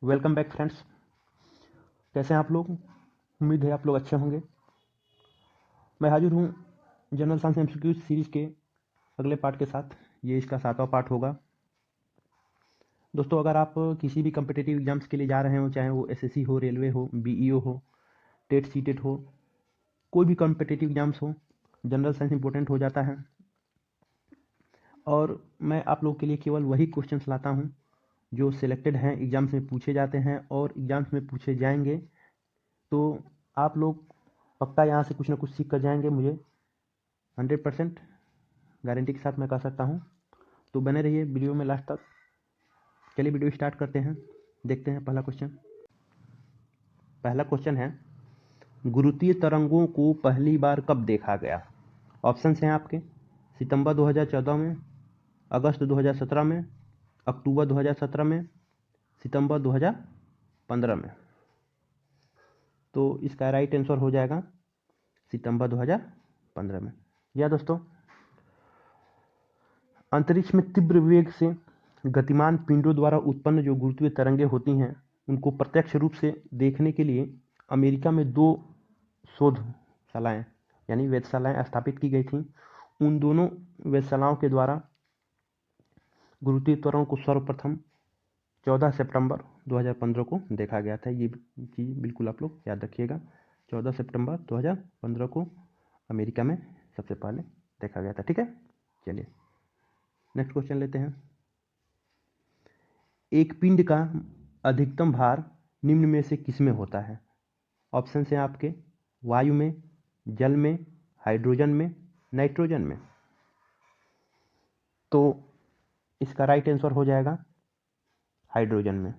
Welcome back friends. कैसे हैं आप लोग? उम्मीद है आप लोग अच्छे होंगे। मैं हाजिर हूँ जनरल साइंस एमसीक्यू सीरीज के अगले पार्ट के साथ। ये इसका 7वां पार्ट होगा। दोस्तों, अगर आप किसी भी कम्पिटिटिव एग्जाम्स के लिए जा रहे हो, चाहे वो एसएससी हो, रेलवे हो, बीईओ हो, टेट सीटेट हो, कोई भी कम्पिटिटिव एग्जाम्स हो, जनरल साइंस इंपॉर्टेंट हो जाता है। और मैं आप लोग के लिए केवल वही क्वेश्चंस लाता हूँ जो सिलेक्टेड हैं, एग्जाम्स में पूछे जाते हैं और एग्जाम्स में पूछे जाएंगे। तो आप लोग पक्का यहाँ से कुछ ना कुछ सीख कर जाएंगे, मुझे 100% गारंटी के साथ मैं कह सकता हूँ। तो बने रहिए वीडियो में लास्ट तक। चलिए वीडियो स्टार्ट करते हैं। देखते हैं पहला क्वेश्चन है, गुरुत्वीय तरंगों को पहली बार कब देखा गया? ऑप्शन हैं आपके, सितंबर 2014 में, अगस्त 2017 में, अक्टूबर 2017 में, सितंबर 2015 में। तो इसका राइट आंसर हो जाएगा सितंबर 2015 में। या दोस्तों, अंतरिक्ष में तीव्र वेग से गतिमान पिंडों द्वारा उत्पन्न जो गुरुत्वीय तरंगें होती हैं, उनको प्रत्यक्ष रूप से देखने के लिए अमेरिका में 2 शोधशालाएं यानी वेधशालाएं स्थापित की गई थीं। उन दोनों वेधशालाओं के द्वारा गुरुत्वीय त्वरण को सर्वप्रथम 14 सितंबर 2015 को देखा गया था। ये चीज़ बिल्कुल आप लोग याद रखिएगा। 14 सितंबर 2015 को अमेरिका में सबसे पहले देखा गया था। ठीक है, चलिए नेक्स्ट क्वेश्चन लेते हैं। एक पिंड का अधिकतम भार निम्न में से किसमें होता है? ऑप्शन हैं आपके, वायु में, जल में, हाइड्रोजन में, नाइट्रोजन में। तो इसका राइट आंसर हो जाएगा हाइड्रोजन में।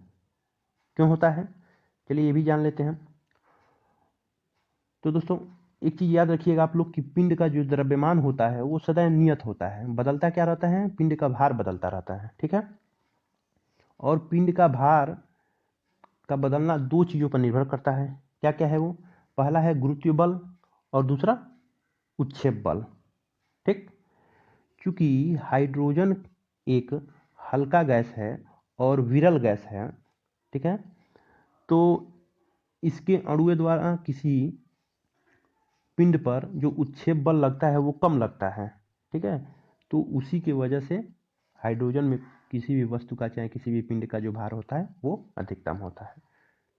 क्यों होता है, चलिए ये भी जान लेते हैं। तो दोस्तों, एक चीज़ याद रखिएगा आप लोग कि पिंड का जो द्रव्यमान होता है वो सदैव नियत होता है, बदलता क्या रहता है? पिंड का भार बदलता रहता है। ठीक है, और पिंड का भार का बदलना 2 चीज़ों पर निर्भर करता है। क्या क्या है वो? पहला है गुरुत्वीय बल और दूसरा उत्क्षेप बल। ठीक, क्योंकि हाइड्रोजन एक हल्का गैस है और विरल गैस है। ठीक है, तो इसके अणुओं द्वारा किसी पिंड पर जो उत्क्षेप बल लगता है वो कम लगता है। ठीक है, तो उसी की वजह से हाइड्रोजन में किसी भी वस्तु का, चाहे किसी भी पिंड का जो भार होता है वो अधिकतम होता है।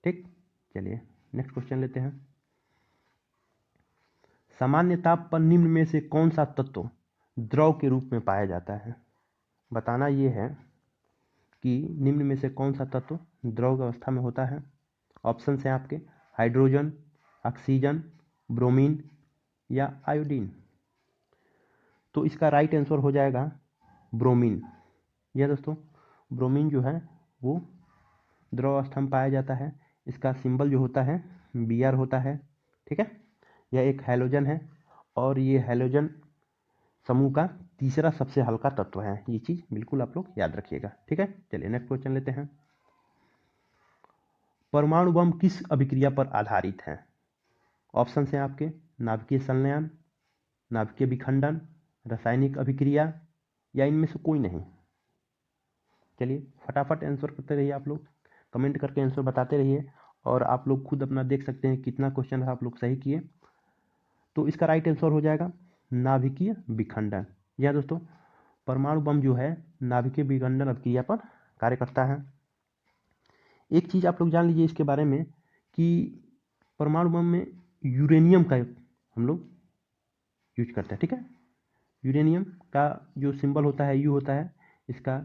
ठीक, चलिए नेक्स्ट क्वेश्चन लेते हैं। सामान्य ताप पर निम्न में से कौन सा तत्व द्रव के रूप में पाया जाता है? बताना ये है कि निम्न में से कौन सा तत्व द्रव अवस्था में होता है। ऑप्शन हैं आपके, हाइड्रोजन, ऑक्सीजन, ब्रोमीन या आयोडीन। तो इसका राइट आंसर हो जाएगा ब्रोमीन। यह दोस्तों, ब्रोमीन जो है वो द्रव अवस्था में पाया जाता है। इसका सिंबल जो होता है Br होता है। ठीक है, यह एक हैलोजन है और ये हैलोजन समूह का तीसरा सबसे हल्का तत्व है। ये चीज़ बिल्कुल आप लोग याद रखिएगा। ठीक है, चलिए नेक्स्ट क्वेश्चन लेते हैं। परमाणु बम किस अभिक्रिया पर आधारित है? ऑप्शन हैं आपके, नाभिकीय संलयन, नाभिकीय विखंडन, रासायनिक अभिक्रिया या इनमें से कोई नहीं। चलिए फटाफट आंसर करते रहिए, आप लोग कमेंट करके आंसर बताते रहिए और आप लोग खुद अपना देख सकते हैं कितना क्वेश्चन आप लोग सही किए। तो इसका राइट आंसर हो जाएगा नाभिकीय विखंडन। यह दोस्तों, परमाणु बम जो है नाभिकीय विखंडन अभिक्रिया पर कार्य करता है। एक चीज़ आप लोग जान लीजिए इसके बारे में कि परमाणु बम में यूरेनियम का हम लोग यूज करते हैं। ठीक है, यूरेनियम का जो सिंबल होता है यू होता है। इसका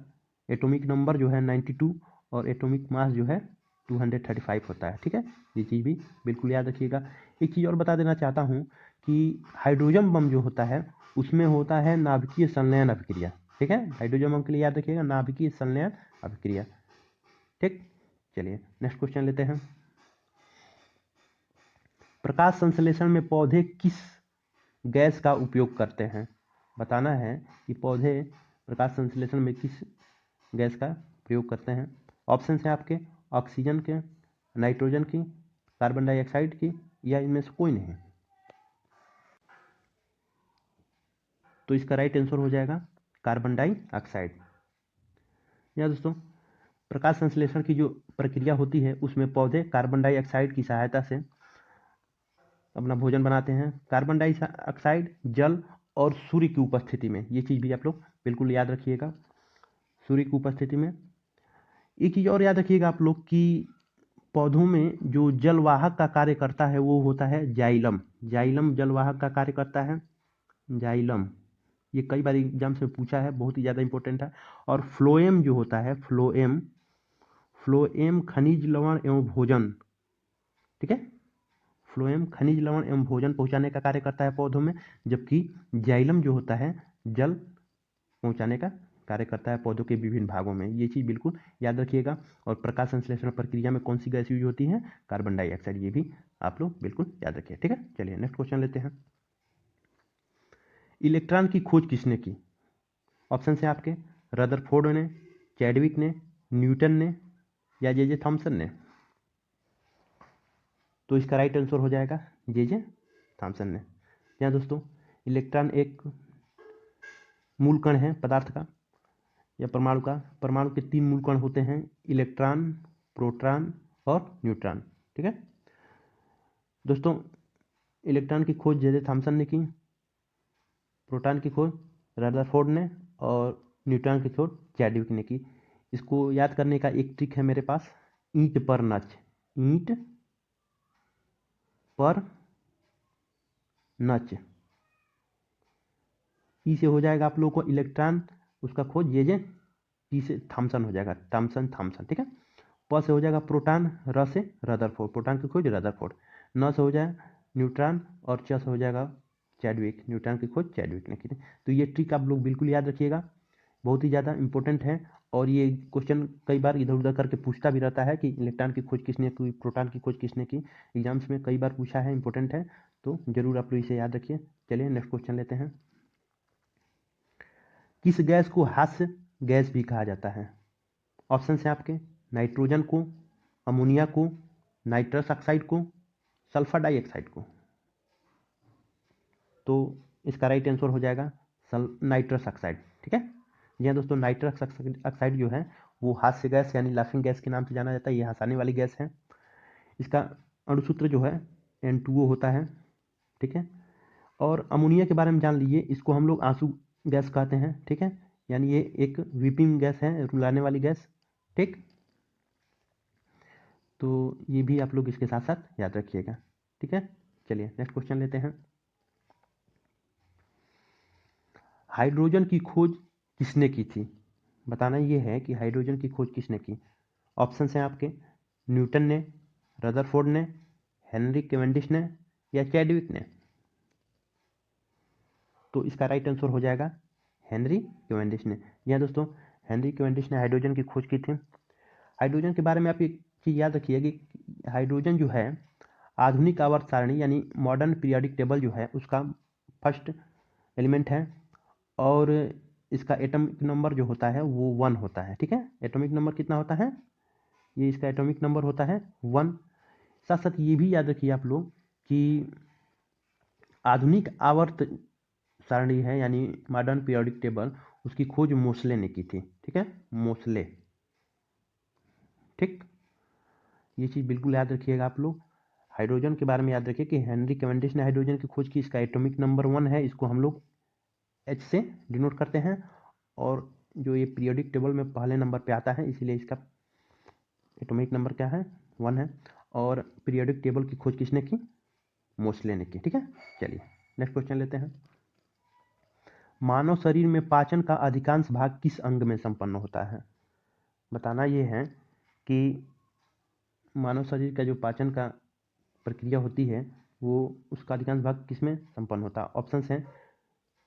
एटॉमिक नंबर जो है 92 और एटॉमिक मास जो है 235 होता है। ठीक है, ये चीज़ भी बिल्कुल याद रखिएगा। एक चीज़ और बता देना चाहता हूँ कि हाइड्रोजन बम जो होता है उसमें होता है नाभिकीय संलयन अभिक्रिया। ठीक है, हाइड्रोजन बम के लिए याद रखिएगा नाभिकीय संलयन अभिक्रिया। ठीक, चलिए नेक्स्ट क्वेश्चन लेते हैं। प्रकाश संश्लेषण में पौधे किस गैस का उपयोग करते हैं? बताना है कि पौधे प्रकाश संश्लेषण में किस गैस का प्रयोग करते हैं। ऑप्शन हैं आपके, ऑक्सीजन के, नाइट्रोजन की, कार्बन डाइऑक्साइड की या इनमें से कोई नहीं। तो इसका राइट आंसर हो जाएगा कार्बन डाइऑक्साइड। या दोस्तों, प्रकाश संश्लेषण की जो प्रक्रिया होती है उसमें पौधे कार्बन डाइऑक्साइड की सहायता से अपना भोजन बनाते हैं। कार्बन डाइऑक्साइड, जल और सूर्य की उपस्थिति में, ये चीज़ भी आप लोग बिल्कुल याद रखिएगा, सूर्य की उपस्थिति में। एक चीज़ और याद रखिएगा आप लोग कि पौधों में जो जलवाहक का कार्य करता है वो होता है जाइलम। जाइलम जलवाहक का कार्य करता है, जाइलम। ये कई बार एग्जाम से पूछा है, बहुत ही ज़्यादा इंपॉर्टेंट है। और फ्लोएम जो होता है, फ्लोएम, फ्लोएम खनिज लवण एवं भोजन, ठीक है, फ्लोएम खनिज लवण एवं भोजन पहुंचाने का कार्य करता है पौधों में, जबकि जाइलम जो होता है जल पहुंचाने का कार्य करता है पौधों के विभिन्न भागों में। ये चीज़ बिल्कुल याद रखिएगा। और प्रकाश संश्लेषण प्रक्रिया में कौन सी गैस यूज होती है? Carbon dioxide. ये भी आप लोग बिल्कुल याद रखिए, ठीक है। चलिए नेक्स्ट क्वेश्चन लेते हैं। इलेक्ट्रॉन की खोज किसने की? ऑप्शन है आपके, रदरफोर्ड ने, चैडविक ने, न्यूटन ने या जे थॉमसन ने। तो इसका राइट आंसर हो जाएगा जे थॉमसन ने। यहाँ दोस्तों इलेक्ट्रॉन एक मूल कण है पदार्थ का या परमाणु का। परमाणु के 3 मूल कण होते हैं, इलेक्ट्रॉन, प्रोटॉन और न्यूट्रॉन, ठीक है दोस्तों। इलेक्ट्रॉन की खोज जे थॉमसन ने की, प्रोटॉन की खोज रदरफोर्ड ने और न्यूट्रॉन की खोज चैडविक ने की। इसको याद करने का एक ट्रिक है मेरे पास, ईंट पर नच, ईंट पर नच। ई से हो जाएगा आप लोगों को इलेक्ट्रॉन, उसका खोज जे टी से थॉमसन हो जाएगा, थॉमसन थॉमसन, ठीक है। प से हो जाएगा प्रोटॉन, र से रदरफोर्ड, प्रोटॉन की खोज रदरफोर्ड। न से हो जाए न्यूट्रॉन और च से हो जाएगा चैडविक, न्यूट्रॉन की खोज चैडविक ने की थी। तो ये ट्रिक आप लोग बिल्कुल याद रखिएगा, बहुत ही ज़्यादा इंपॉर्टेंट है। और ये क्वेश्चन कई बार इधर उधर करके पूछता भी रहता है कि इलेक्ट्रॉन की खोज किसने की, प्रोटॉन की खोज किसने की। एग्जाम्स में कई बार पूछा है, इंपॉर्टेंट है, तो जरूर आप लोग इसे याद रखिए। चलिए नेक्स्ट क्वेश्चन लेते हैं। किस गैस को हास्य गैस भी कहा जाता है? ऑप्शन है आपके, नाइट्रोजन को, अमोनिया को, नाइट्रस ऑक्साइड को, सल्फर डाइऑक्साइड को। तो इसका राइट आंसर हो जाएगा नाइट्रस ऑक्साइड, ठीक है। जी हाँ दोस्तों, नाइट्रस ऑक्साइड जो है वो हास्य गैस यानी लाफिंग गैस के नाम से जाना जाता है। ये हंसाने वाली गैस है। इसका अणुसूत्र जो है N2O होता है, ठीक है। और अमोनिया के बारे में जान लीजिए, इसको हम लोग आंसू गैस कहते हैं, ठीक है। यानी ये एक वीपिंग गैस है, रुलाने वाली गैस, ठीक। तो ये भी आप लोग इसके साथ साथ याद रखिएगा, ठीक है। चलिए नेक्स्ट क्वेश्चन लेते हैं। हाइड्रोजन की खोज किसने की थी? बताना ये है कि हाइड्रोजन की खोज किसने की। ऑप्शन हैं आपके, न्यूटन ने, रदरफोर्ड ने, हेनरी कैवेंडिश ने या चैडविक ने। तो इसका राइट आंसर हो जाएगा हेनरी कैवेंडिश ने। यहाँ दोस्तों हेनरी कैवेंडिश ने हाइड्रोजन की खोज की थी। हाइड्रोजन के बारे में आप एक चीज़ याद रखिए कि हाइड्रोजन जो है आधुनिक आवर्त सारणी यानी मॉडर्न पीरियोडिक टेबल जो है उसका फर्स्ट एलिमेंट है। और इसका एटॉमिक नंबर जो होता है वो 1 होता है, ठीक है। एटॉमिक नंबर कितना होता है? ये इसका एटॉमिक नंबर होता है 1। साथ साथ ये भी याद रखिए आप लोग कि आधुनिक आवर्त सारणी है यानी मॉडर्न पीरियोडिक टेबल, उसकी खोज मोसले ने की थी, ठीक है, मोसले, ठीक। ये चीज़ बिल्कुल याद रखिएगा आप लोग। हाइड्रोजन के बारे में याद रखिए कि हेनरी कैवेंडिश ने हाइड्रोजन की खोज की। इसका एटॉमिक नंबर 1 है, इसको हम लोग H से डिनोट करते हैं। और जो ये पीरियोडिक टेबल में पहले नंबर पे आता है इसीलिए इसका एटॉमिक नंबर क्या है? 1 है। और पीरियोडिक टेबल की खोज किसने की? मोसले ने की, ठीक है। चलिए नेक्स्ट क्वेश्चन लेते हैं। मानव शरीर में पाचन का अधिकांश भाग किस अंग में संपन्न होता है? बताना ये है कि मानव शरीर का जो पाचन का प्रक्रिया होती है वो उसका अधिकांश भाग किस में संपन्न होता है? ऑप्शन हैं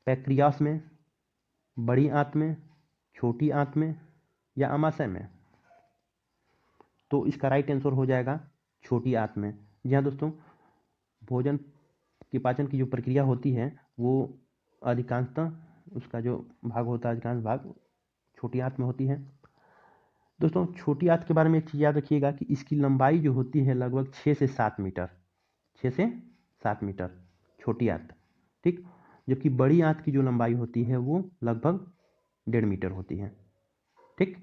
पैक्रियास में, बड़ी आंत में, छोटी आंत में या अमाशय में। तो इसका राइट आंसर हो जाएगा छोटी आंत में। जी हाँ दोस्तों, भोजन की पाचन की जो प्रक्रिया होती है वो अधिकांशतः उसका जो भाग होता है, अधिकांश भाग छोटी आंत में होती है। दोस्तों छोटी आंत के बारे में एक चीज़ याद रखिएगा कि इसकी लंबाई जो होती है लगभग 6 से 7 मीटर, 6 से 7 मीटर छोटी आंत, ठीक। जबकि बड़ी आंत की जो लंबाई होती है वो लगभग 1.5 मीटर होती है, ठीक।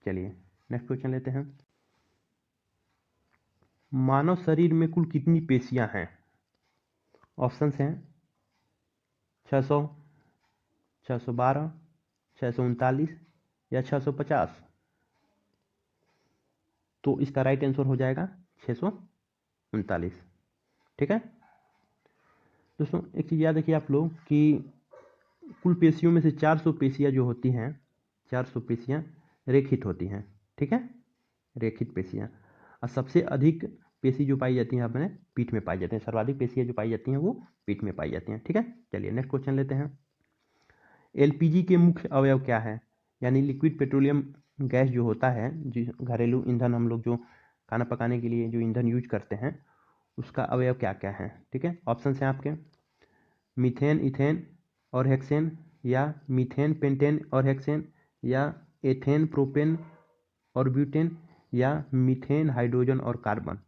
चलिए नेक्स्ट क्वेश्चन लेते हैं। मानव शरीर में कुल कितनी पेशियां हैं? ऑप्शंस हैं 600, 612, 639 या 650। तो इसका राइट आंसर हो जाएगा 639। ठीक है दोस्तों, एक चीज़ याद रखिए आप लोग कि कुल पेशियों में से 400 पेशियां जो होती हैं, 400 पेशियां रेखित होती हैं। ठीक है, रेखित पेशियां। और सबसे अधिक पेशी जो पाई जाती हैं अपने पीठ में पाई जाती हैं। सर्वाधिक पेशियां जो पाई जाती हैं वो पीठ में पाई जाती हैं। ठीक है, चलिए नेक्स्ट क्वेश्चन लेते हैं। एलपीजी के मुख्य अवयव क्या है? यानी लिक्विड पेट्रोलियम गैस जो होता है, जो घरेलू ईंधन हम लोग जो खाना पकाने के लिए जो ईंधन यूज करते हैं, उसका अवयव क्या क्या है? ठीक है, ऑप्शन हैं आपके मीथेन, इथेन और हेक्सेन, या मीथेन, पेंटेन और हेक्सेन, या एथेन, प्रोपेन और ब्यूटेन, या मीथेन, हाइड्रोजन और कार्बन।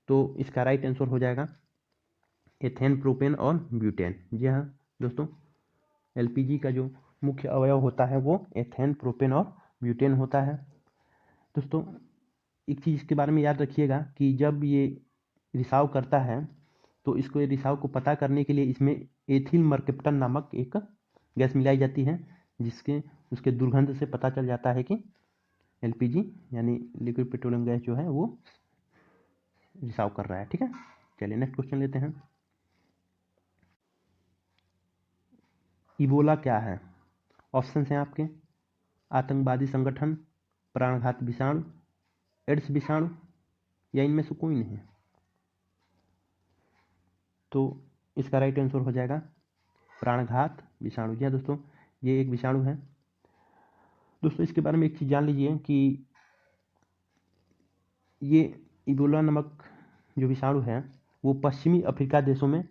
तो इसका राइट आंसर हो जाएगा एथेन, प्रोपेन और ब्यूटेन। जी हाँ दोस्तों, एलपीजी का जो मुख्य अवयव होता है वो एथेन, प्रोपेन और ब्यूटेन होता है। दोस्तों, एक चीज़ के बारे में याद रखिएगा कि जब ये रिसाव करता है तो इसको, ये रिसाव को पता करने के लिए इसमें एथिल मर्केप्टन नामक एक गैस मिलाई जाती है, जिसके उसके दुर्गंध से पता चल जाता है कि एलपीजी यानी लिक्विड पेट्रोलियम गैस जो है वो रिसाव कर रहा है। ठीक है, चलिए नेक्स्ट क्वेश्चन लेते हैं। इबोला क्या है? ऑप्शन हैं आपके आतंकवादी संगठन, प्राणघात विषाणु, एड्स विषाणु, या इनमें से कोई नहीं। तो इसका राइट आंसर हो जाएगा प्राणघात विषाणु। जी हाँ दोस्तों, ये एक विषाणु है। दोस्तों, इसके बारे में एक चीज़ जान लीजिए कि ये इबोला नामक जो विषाणु है वो पश्चिमी अफ्रीका देशों में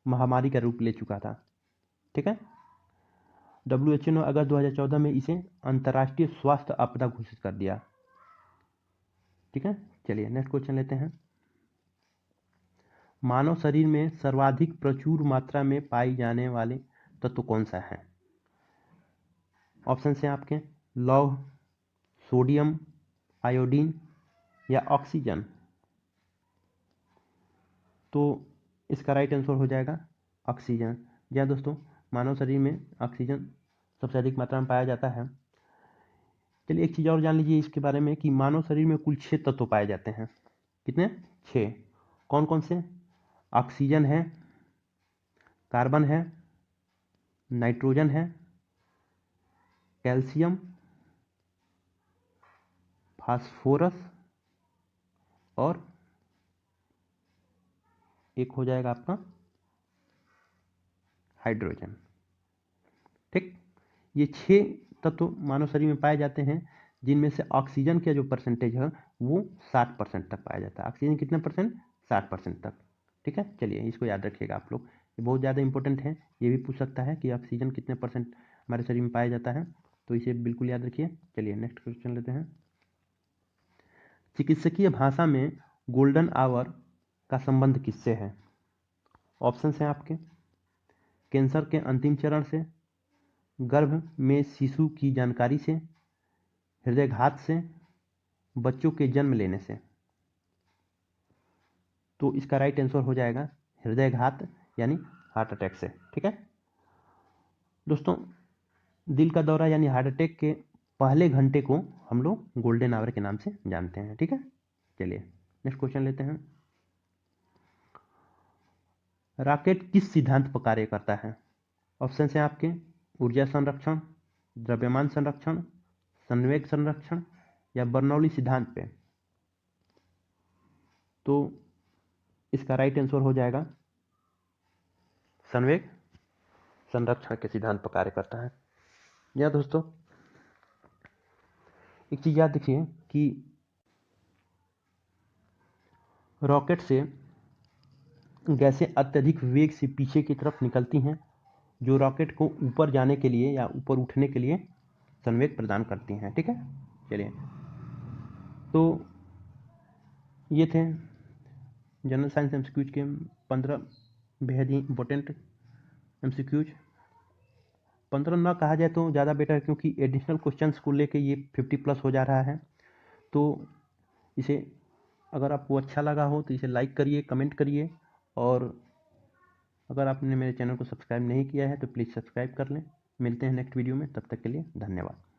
महामारी का रूप ले चुका था। ठीक है, WHO ने अगस्त 2014 में इसे अंतर्राष्ट्रीय स्वास्थ्य आपदा घोषित कर दिया। ठीक है, चलिए नेक्स्ट क्वेश्चन लेते हैं। मानव शरीर में सर्वाधिक प्रचुर मात्रा में पाई जाने वाले तत्व कौन सा है? ऑप्शन हैं आपके लौह, सोडियम, आयोडीन या ऑक्सीजन। तो इसका राइट आंसर हो जाएगा ऑक्सीजन। जी हाँ दोस्तों, मानव शरीर में ऑक्सीजन सबसे अधिक मात्रा में पाया जाता है। चलिए एक चीज़ और जान लीजिए इसके बारे में कि मानव शरीर में कुल 6 तत्व पाए जाते हैं। कितने? 6। कौन कौन से? ऑक्सीजन है, कार्बन है, नाइट्रोजन है, कैल्शियम, फास्फोरस और एक हो जाएगा आपका हाइड्रोजन। ठीक, ये 6 तत्व मानव शरीर में पाए जाते हैं, जिनमें से ऑक्सीजन का जो परसेंटेज है वो 60% तक पाया जाता है। ऑक्सीजन कितना परसेंट? 60% तक। ठीक है, चलिए इसको याद रखिएगा आप लोग, ये बहुत ज़्यादा इंपॉर्टेंट है। ये भी पूछ सकता है कि ऑक्सीजन कितने परसेंट हमारे शरीर में पाया जाता है, तो इसे बिल्कुल याद रखिए। चलिए नेक्स्ट क्वेश्चन लेते हैं। चिकित्सकीय भाषा में गोल्डन आवर का संबंध किससे है? ऑप्शन हैं आपके कैंसर के अंतिम चरण से, गर्भ में शिशु की जानकारी से, हृदयघात से, बच्चों के जन्म लेने से। तो इसका राइट आंसर हो जाएगा हृदयघात यानी हार्ट अटैक से। ठीक है दोस्तों, दिल का दौरा यानी हार्ट अटैक के पहले घंटे को हम लोग गोल्डन आवर के नाम से जानते हैं। ठीक है, चलिए नेक्स्ट क्वेश्चन लेते हैं। रॉकेट किस सिद्धांत पर कार्य करता है? ऑप्शन हैं आपके ऊर्जा संरक्षण, द्रव्यमान संरक्षण, संवेग संरक्षण या बर्नौली सिद्धांत पे। तो इसका राइट आंसर हो जाएगा संवेग संरक्षण के सिद्धांत पर कार्य करता है। या दोस्तों, एक चीज याद रखिए कि रॉकेट से गैसें अत्यधिक वेग से पीछे की तरफ निकलती हैं, जो रॉकेट को ऊपर जाने के लिए या ऊपर उठने के लिए संवेग प्रदान करती हैं। ठीक है, चलिए तो ये थे जनरल साइंस एमसीक्यूज के 15 बेहद ही इंपॉर्टेंट एमसीक्यूज। 15 ना कहा जाए तो ज़्यादा बेटर है, क्योंकि एडिशनल क्वेश्चंस को लेके ये 50+ हो जा रहा है। तो इसे अगर आपको अच्छा लगा हो तो इसे लाइक करिए, कमेंट करिए, और अगर आपने मेरे चैनल को सब्सक्राइब नहीं किया है तो प्लीज़ सब्सक्राइब कर लें। मिलते हैं नेक्स्ट वीडियो में, तब तक के लिए धन्यवाद।